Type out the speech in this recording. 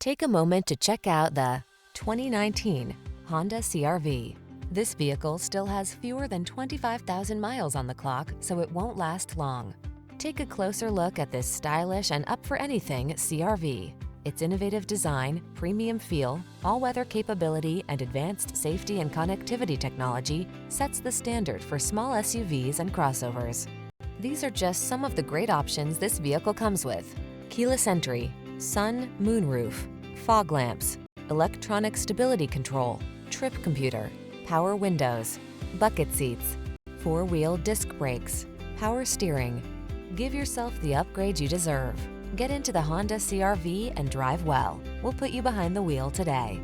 Take a moment to check out the 2019 Honda CR-V. This vehicle still has fewer than 25,000 miles on the clock, so it won't last long. Take a closer look at this stylish and up-for-anything CR-V. Its innovative design, premium feel, all-weather capability, and advanced safety and connectivity technology sets the standard for small SUVs and crossovers. These are just some of the great options this vehicle comes with: keyless entry, sun, moonroof, fog lamps, electronic stability control, trip computer, power windows, bucket seats, four-wheel disc brakes, power steering. Give yourself the upgrade you deserve. Get into the Honda CR-V and drive well. We'll put you behind the wheel today.